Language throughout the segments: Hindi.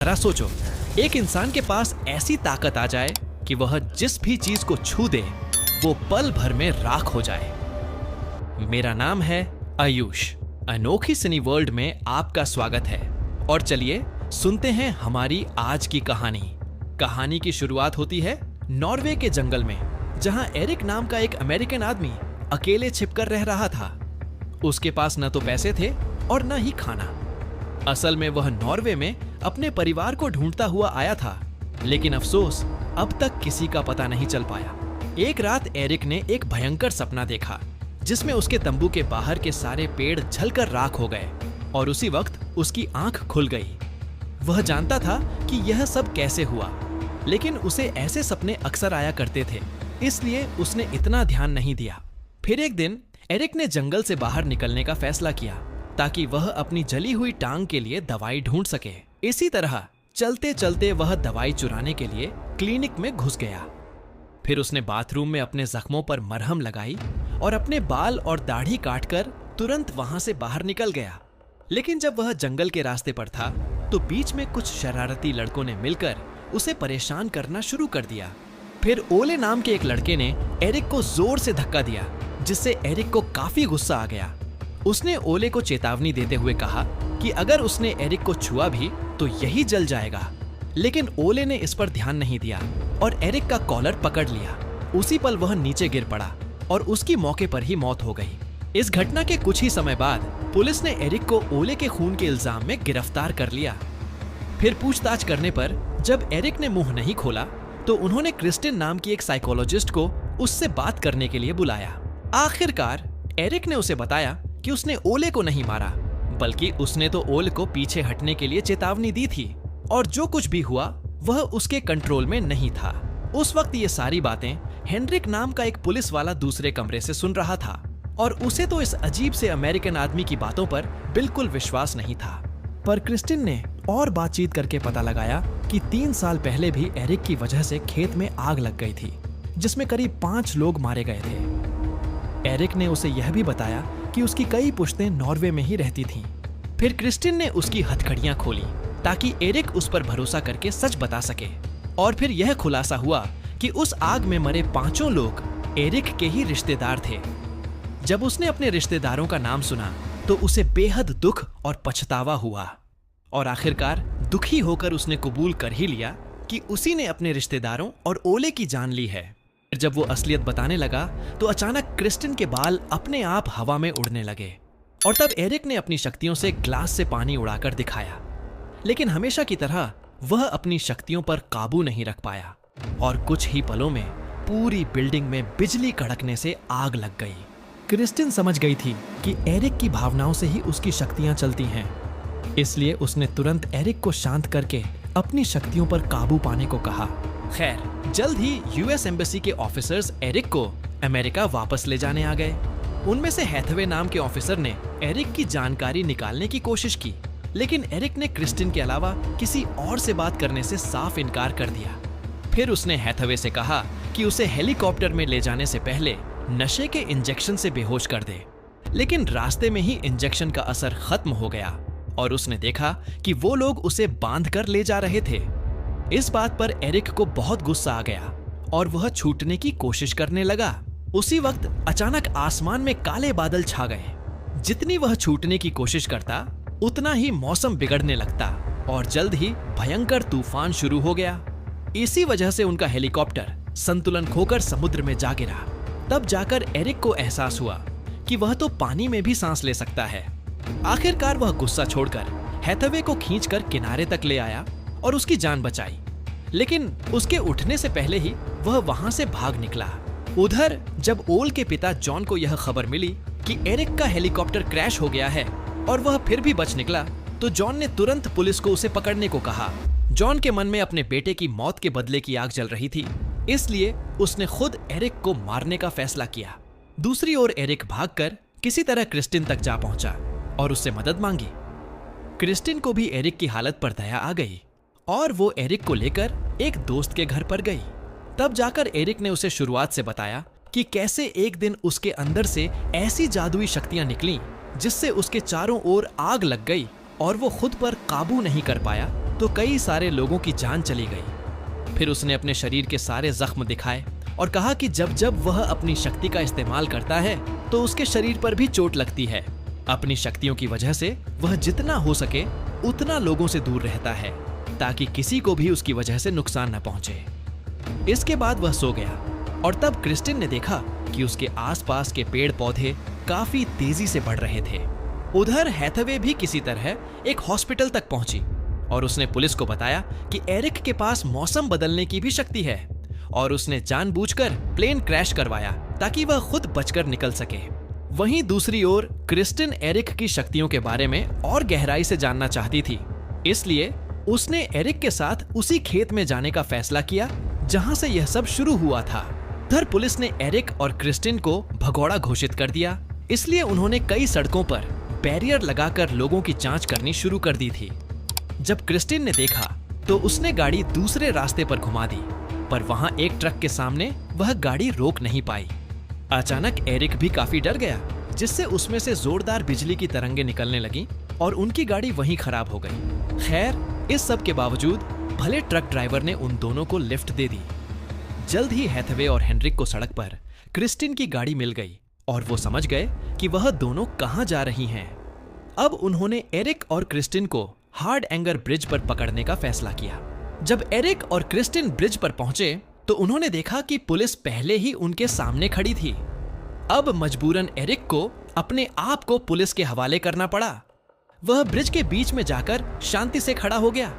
जरा सोचो, एक इंसान के पास ऐसी ताकत आ जाए कि वह जिस भी चीज को छू दे वो पल भर में राख हो जाए। मेरा नाम है आयुष। अनोखी सिनी वर्ल्ड में आपका स्वागत है और चलिए सुनते हैं हमारी आज की कहानी। कहानी की शुरुआत होती है नॉर्वे के जंगल में, जहां एरिक नाम का एक अमेरिकन आदमी अकेले छिपकर रह रहा था। उसके पास न तो पैसे थे और न ही खाना। असल में वह नॉर्वे में अपने परिवार को ढूंढता हुआ आया था, लेकिन अफसोस अब तक किसी का पता नहीं चल पाया। एक रात एरिक ने एक भयंकर सपना देखा, जिसमें उसके तंबू के बाहर के सारे पेड़ जलकर राख हो गए और उसी वक्त उसकी आंख खुल गई। वह जानता था कि यह सब कैसे हुआ, लेकिन उसे ऐसे सपने अक्सर आया करते थे, इसलिए उसने इतना ध्यान नहीं दिया। फिर एक दिन एरिक ने जंगल से बाहर निकलने का फैसला किया ताकि वह अपनी जली हुई टांग के लिए दवाई ढूंढ सके। इसी तरह चलते चलते वह दवाई चुराने के लिए क्लिनिक में घुस गया। फिर उसने बाथरूम में अपने जख्मों पर मरहम लगाई और अपने बाल और दाढ़ी काटकर तुरंत वहां से बाहर निकल गया। लेकिन जब वह जंगल के रास्ते पर था तो बीच में कुछ शरारती लड़कों ने मिलकर उसे परेशान करना शुरू कर दिया। फिर ओले नाम के एक लड़के ने एरिक को जोर से धक्का दिया, जिससे एरिक को काफी गुस्सा आ गया। उसने ओले को चेतावनी देते हुए कहा कि अगर उसने एरिक को छुआ भी तो यही जल जाएगा। लेकिन ओले ने इस पर ध्यान नहीं दिया और एरिक का कॉलर पकड़ लिया। उसी पल वह नीचे गिर पड़ा और उसकी मौके पर ही मौत हो गई। इस घटना के कुछ ही समय बाद पुलिस ने एरिक को ओले के खून के इल्जाम में गिरफ्तार कर लिया। फिर पूछताछ करने पर जब एरिक ने मुंह नहीं खोला तो उन्होंने क्रिस्टिन नाम की एक साइकोलॉजिस्ट को उससे बात करने के लिए बुलाया। आखिरकार एरिक ने उसे बताया कि उसने ओले को नहीं मारा, बल्कि उसने तो ओले को पीछे हटने के लिए चेतावनी दी थी और जो कुछ भी हुआ वह उसके कंट्रोल में नहीं था। उस वक्त ये सारी बातें हेनरिक नाम का एक पुलिस वाला दूसरे कमरे से सुन रहा था और उसे तो इस अजीब से अमेरिकन आदमी की बातों पर बिल्कुल विश्वास नहीं था। पर क्रिस्टिन ने और बातचीत करके पता लगाया कि 3 साल पहले भी एरिक की वजह से खेत में आग लग गई थी, जिसमें करीब 5 लोग मारे गए थे। एरिक ने उसे यह भी बताया कि उसकी कई पुश्तें नॉर्वे में ही रहती थीं। फिर क्रिस्टिन ने उसकी हथकड़ियां खोली ताकि एरिक उस पर भरोसा करके सच बता सके। और फिर यह खुलासा हुआ कि उस आग में मरे 5 लोग एरिक के ही रिश्तेदार थे। जब उसने अपने रिश्तेदारों का नाम सुना तो उसे बेहद दुख और पछतावा हुआ और आखिरकार दुखी होकर उसने कबूल कर ही लिया कि उसी ने अपने रिश्तेदारों और ओले की जान ली है। जब वो असलियत बताने लगा तो अचानक क्रिस्टिन के बाल अपने आप हवा में उड़ने लगे और तब एरिक ने अपनी शक्तियों से ग्लास से पानी उड़ाकर दिखाया। लेकिन हमेशा की तरह वह अपनी शक्तियों पर काबू नहीं रख पाया और कुछ ही पलों में पूरी बिल्डिंग में बिजली कड़कने से आग लग गई। क्रिस्टिन समझ गई थी कि एरिक की भावनाओं से ही उसकी शक्तियां चलती हैं, इसलिए उसने तुरंत एरिक को शांत करके अपनी शक्तियों पर काबू पाने को कहा। खैर, जल्द ही यूएस एम्बेसी के ऑफिसर्स एरिक को अमेरिका वापस ले जाने आ गए। उनमें से हैथवे नाम के ऑफिसर ने एरिक की जानकारी निकालने की कोशिश की, लेकिन एरिक ने क्रिस्टिन के अलावा किसी और से बात करने से साफ इनकार कर दिया। फिर उसने हैथवे से कहा कि उसे हेलीकॉप्टर में ले जाने से पहले नशे के इंजेक्शन से बेहोश कर दे, लेकिन रास्ते में ही इंजेक्शन का असर खत्म हो गया और उसने देखा कि वो लोग उसे बांधकर ले जा रहे थे। इस बात पर एरिक को बहुत गुस्सा आ गया और वह छूटने की कोशिश करने लगा। उसी वक्त अचानक आसमान में काले बादल छा गए। जितनी वह छूटने की कोशिश करता उतना ही मौसम बिगड़ने लगता और जल्द ही भयंकर तूफान शुरू हो गया। इसी वजह से उनका हेलीकॉप्टर संतुलन खोकर समुद्र में जा गिरा। तब जाकर एरिक को एहसास हुआ कि वह तो पानी में भी सांस ले सकता है। आखिरकार वह गुस्सा छोड़कर हैथवे को खींचकर किनारे तक ले आया और उसकी जान बचाई, लेकिन उसके उठने से पहले ही वह वहां से भाग निकला। उधर जब ओल के पिता जॉन को यह खबर मिली कि एरिक का हेलीकॉप्टर क्रैश हो गया है और वह फिर भी बच निकला, तो जॉन ने तुरंत पुलिस को उसे पकड़ने को कहा। जॉन के मन में अपने बेटे की मौत के बदले की आग जल रही थी, इसलिए उसने खुद एरिक को मारने का फैसला किया। दूसरी ओर एरिक भागकर किसी तरह क्रिस्टिन तक जा पहुंचा और उससे मदद मांगी। क्रिस्टिन को भी एरिक की हालत पर दया आ गई और वो एरिक को लेकर एक दोस्त के घर पर गई। तब जाकर एरिक ने उसे शुरुआत से बताया कि कैसे एक दिन उसके अंदर से ऐसी जादुई शक्तियां निकलीं जिससे उसके चारों ओर आग लग गई और वो खुद पर काबू नहीं कर पाया तो कई सारे लोगों की जान चली गई। फिर उसने अपने शरीर के सारे जख्म दिखाए और कहा कि जब जब वह अपनी शक्ति का इस्तेमाल करता है तो उसके शरीर पर भी चोट लगती है। अपनी शक्तियों की वजह से वह जितना हो सके उतना लोगों से दूर रहता है ताकि किसी को भी उसकी वजह से नुकसान न पहुंचे। इसके बाद वह सो गया और तब क्रिस्टिन ने देखा कि उसके आसपास के पेड़ पौधे काफी तेजी से बढ़ रहे थे। उधर हैथवे भी किसी तरह एक हॉस्पिटल तक पहुंची और उसने पुलिस को बताया कि एरिक के पास मौसम बदलने की भी शक्ति है और उसने जानबूझकर प्लेन क्रैश करवाया ताकि वह खुद बचकर निकल सके। वहीं दूसरी ओर क्रिस्टिन एरिक की शक्तियों के बारे में और गहराई से जानना चाहती थी, इसलिए उसने एरिक के साथ उसी खेत में जाने का फैसला किया जहां से यह सब शुरू हुआ था। उधर पुलिस ने एरिक और क्रिस्टिन को भगौड़ा घोषित कर दिया, इसलिए उन्होंने कई सड़कों पर बैरियर लगाकर लोगों की जांच करनी शुरू कर दी थी। जब क्रिस्टिन ने देखा तो उसने गाड़ी दूसरे रास्ते पर घुमा दी, पर वहां एक ट्रक के सामने वह गाड़ी रोक नहीं पाई। अचानक एरिक भी काफी डर गया, जिससे उसमें से जोरदार बिजली की तरंगें निकलने लगी और उनकी गाड़ी वहीं खराब हो गई। खैर, इस सब के बावजूद भले ट्रक ड्राइवर ने उन दोनों को लिफ्ट दे दी। जल्द ही हैथवे और हेनरिक को सड़क पर क्रिस्टिन की गाड़ी मिल गई और वो समझ गए कि वह दोनों कहां जा रही हैं। अब उन्होंने एरिक और क्रिस्टिन को हार्ड एंगर ब्रिज पर पकड़ने का फैसला किया। जब एरिक और क्रिस्टिन ब्रिज पर पहुंचे तो उन्होंने देखा कि पुलिस पहले ही उनके सामने खड़ी थी। अब मजबूरन एरिक को अपने आप को पुलिस के हवाले करना पड़ा। वह ब्रिज के बीच में जाकर शांति से खड़ा हो गया,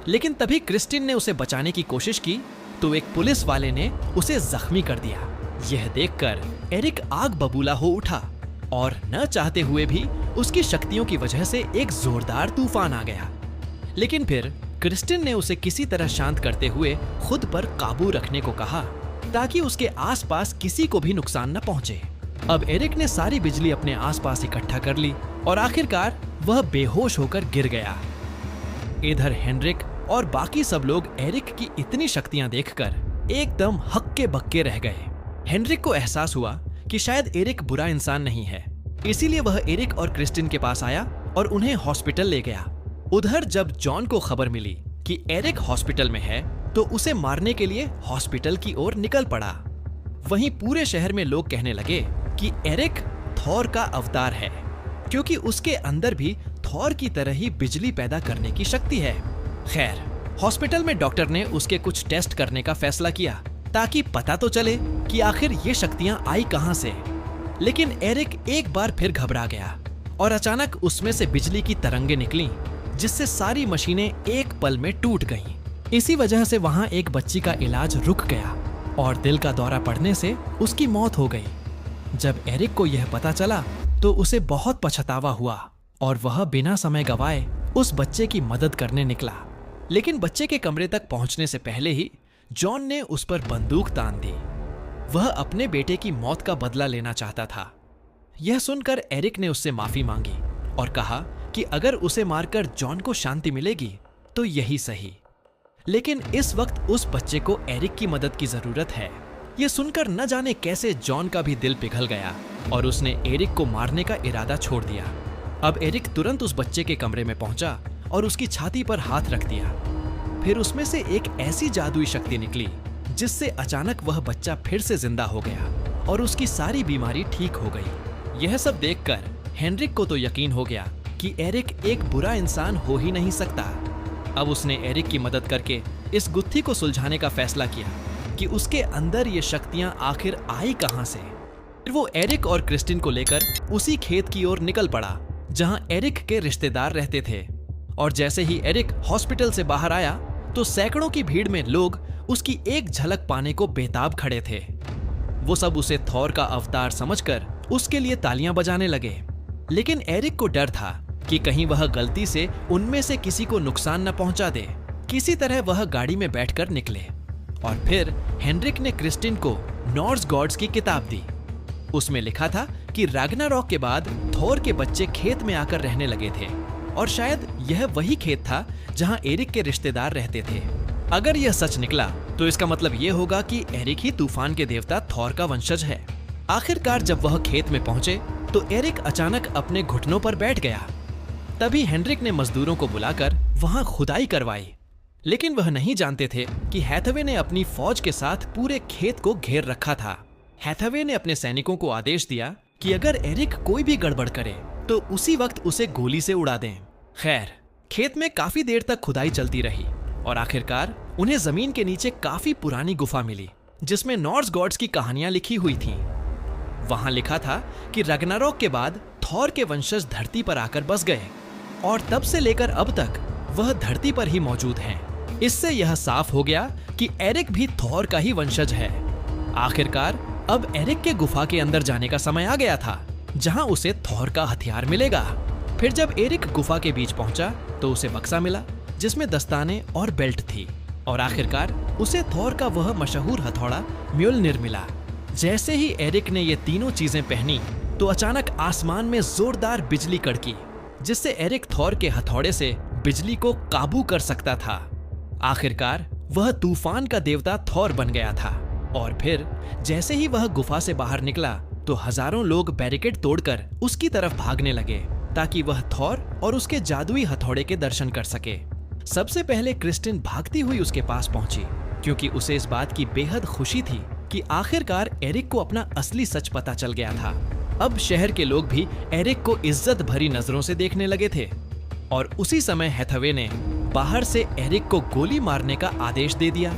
लेकिन तभी क्रिस्टिन ने उसे बचाने की कोशिश की तो एक पुलिस वाले ने उसे जख्मी कर दिया। यह देखकर एरिक आग बबूला हो उठा और न चाहते हुए भी उसकी शक्तियों की वजह से एक जोरदार तूफान आ गया। लेकिन फिर क्रिस्टिन ने उसे किसी तरह शांत करते हुए खुद पर काबू रखने को कहा ताकि उसके आसपास किसी को भी नुकसान न पहुंचे। अब एरिक ने सारी बिजली अपने आसपास इकट्ठा कर ली और आखिरकार वह बेहोश होकर गिर गया। इधर हेनरिक और बाकी सब लोग एरिक की इतनी शक्तियां देखकर एकदम हक्के बक्के रह गए। हेनरिक को एहसास हुआ कि शायद एरिक बुरा इंसान नहीं है, इसीलिए वह एरिक और क्रिस्टिन के पास आया और उन्हें हॉस्पिटल ले गया। उधर जब जॉन को खबर मिली कि एरिक हॉस्पिटल में है तो उसे मारने के लिए हॉस्पिटल की ओर निकल पड़ा। वहीं पूरे शहर में लोग कहने लगे कि एरिक थॉर का अवतार है, क्योंकि उसके अंदर भी थॉर की तरह ही बिजली पैदा करने की शक्ति है। खैर, हॉस्पिटल में डॉक्टर ने उसके कुछ टेस्ट करने का फैसला किया ताकि पता तो चले कि आखिर ये शक्तियां आई कहां से। लेकिन एरिक एक बार फिर घबरा गया और अचानक उसमें से बिजली की तरंगें निकलीं, जिससे सारी मशीनें एक पल में टूट गईं। इसी वजह से वहां एक बच्ची का इलाज रुक गया और दिल का दौरा पड़ने से उसकी मौत हो गई। जब एरिक को यह पता चला तो उसे बहुत पछतावा हुआ और वह बिना समय गवाए उस बच्चे की मदद करने निकला। लेकिन बच्चे के कमरे तक पहुंचने से पहले ही जॉन ने उस पर बंदूक तान दी। वह अपने बेटे की मौत का बदला लेना चाहता था। यह सुनकर एरिक ने उससे माफी मांगी और कहा कि अगर उसे मारकर जॉन को शांति मिलेगी तो यही सही। लेकिन इस वक्त उस बच्चे को एरिक की मदद की जरूरत है। यह सुनकर न जाने कैसे जॉन का भी दिल पिघल गया और उसने एरिक को मारने का इरादा छोड़ दिया। अब एरिक तुरंत उस बच्चे के कमरे में पहुंचा और उसकी छाती पर हाथ रख दिया। फिर उसमें से एक ऐसी जादुई शक्ति निकली जिससे अचानक वह बच्चा फिर से जिंदा हो गया और उसकी सारी बीमारी ठीक हो गई। यह सब देखकर हेनरिक को तो यकीन हो गया कि एरिक एक बुरा इंसान हो ही नहीं सकता। अब उसने एरिक की मदद करके इस गुत्थी को सुलझाने का फैसला किया कि उसके अंदर ये शक्तियां आखिर आई कहां से। फिर वो एरिक और क्रिस्टिन को लेकर उसी खेत की ओर निकल पड़ा जहां एरिक के रिश्तेदार रहते थे। और जैसे ही एरिक हॉस्पिटल से बाहर आया तो सैकड़ों की भीड़ में लोग उसकी एक झलक पाने को बेताब खड़े थे। वो सब उसे थॉर का अवतार समझकर उसके लिए तालियां बजाने लगे। लेकिन एरिक को डर था कि कहीं वह गलती से उनमें से किसी को नुकसान न पहुंचा दे। किसी तरह वह गाड़ी में बैठकर निकले और फिर हेनरिक ने क्रिस्टिन को नॉर्स गॉड्स की किताब दी। उसमें लिखा था कि रैग्नारॉक के बाद थॉर के बच्चे खेत में आकर रहने लगे थे और शायद यह वही खेत था जहां एरिक के रिश्तेदार रहते थे। अगर यह सच निकला तो इसका मतलब यह होगा कि एरिक ही तूफान के देवता थॉर का वंशज है। आखिरकार जब वह खेत में पहुंचे तो एरिक अचानक अपने घुटनों पर बैठ गया। तभी हेनरिक ने मजदूरों को बुलाकर वहां खुदाई करवाई। लेकिन वह नहीं जानते थे कि हैथवे ने अपनी फौज के साथ पूरे खेत को घेर रखा था। हैथवे ने अपने सैनिकों को आदेश दिया कि अगर एरिक कोई भी गड़बड़ करे तो उसी वक्त उसे गोली से उड़ा दें। खैर, खेत में काफी देर तक खुदाई चलती रही और आखिरकार उन्हें जमीन के नीचे काफी पुरानी गुफा मिली जिसमें नॉर्स गॉड्स की कहानियां लिखी हुई थीं। वहां लिखा था कि रग्नारॉक के बाद थॉर के वंशज धरती पर आकर बस गए और तब से लेकर अब तक वह धरती पर ही मौजूद हैं। इससे यह साफ हो गया कि एरिक भी थॉर का ही वंशज है। आखिरकार अब एरिक के गुफा के अंदर जाने का समय आ गया था जहां उसे थॉर का हथियार मिलेगा। फिर जब एरिक गुफा के बीच पहुंचा तो उसे बक्सा मिला जिसमें दस्ताने और बेल्ट थी और आखिरकार उसे थॉर का वह मशहूर हथौड़ा म्योल्निर मिला। जैसे ही एरिक ने ये तीनों चीजें पहनी तो अचानक आसमान में जोरदार बिजली कड़की जिससे एरिक थॉर के हथौड़े से बिजली को काबू कर सकता था। आखिरकार वह तूफान का देवता थॉर बन गया था और फिर जैसे ही वह गुफा से बाहर निकला तो हजारों लोग बैरिकेड तोड़कर उसकी तरफ भागने लगे ताकि वह थॉर और उसके जादुई हथौड़े के दर्शन कर सके। सबसे पहले क्रिस्टिन भागती हुई उसके पास पहुंची क्योंकि उसे इस बात की बेहद खुशी थी कि आखिरकार एरिक को अपना असली सच पता चल गया था। अब शहर के लोग भी एरिक को इज्जत भरी नजरों से देखने लगे थे और उसी समय हैथवे ने बाहर से एरिक को गोली मारने का आदेश दे दिया।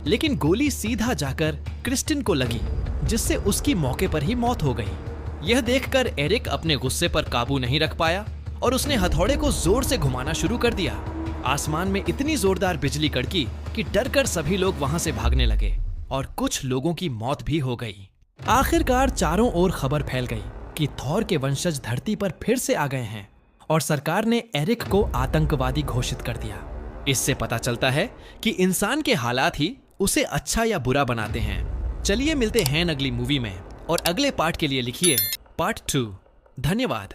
लेकिन गोली सीधा जाकर क्रिस्टिन को लगी जिससे उसकी मौके पर ही मौत हो गई। यह देखकर एरिक अपने गुस्से पर काबू नहीं रख पाया और उसने हथौड़े को जोर से घुमाना शुरू कर दिया। आसमान में इतनी जोरदार बिजली कड़की कि डरकर सभी लोग वहां से भागने लगे और कुछ लोगों की मौत भी हो गई। आखिरकार चारों ओर खबर फैल गई कि थॉर के वंशज धरती पर फिर से आ गए हैं और सरकार ने एरिक को आतंकवादी घोषित कर दिया। इससे पता चलता है कि इंसान के हालात ही उसे अच्छा या बुरा बनाते हैं। चलिए मिलते हैं अगली मूवी में और अगले पार्ट के लिए लिखिए पार्ट 2। धन्यवाद।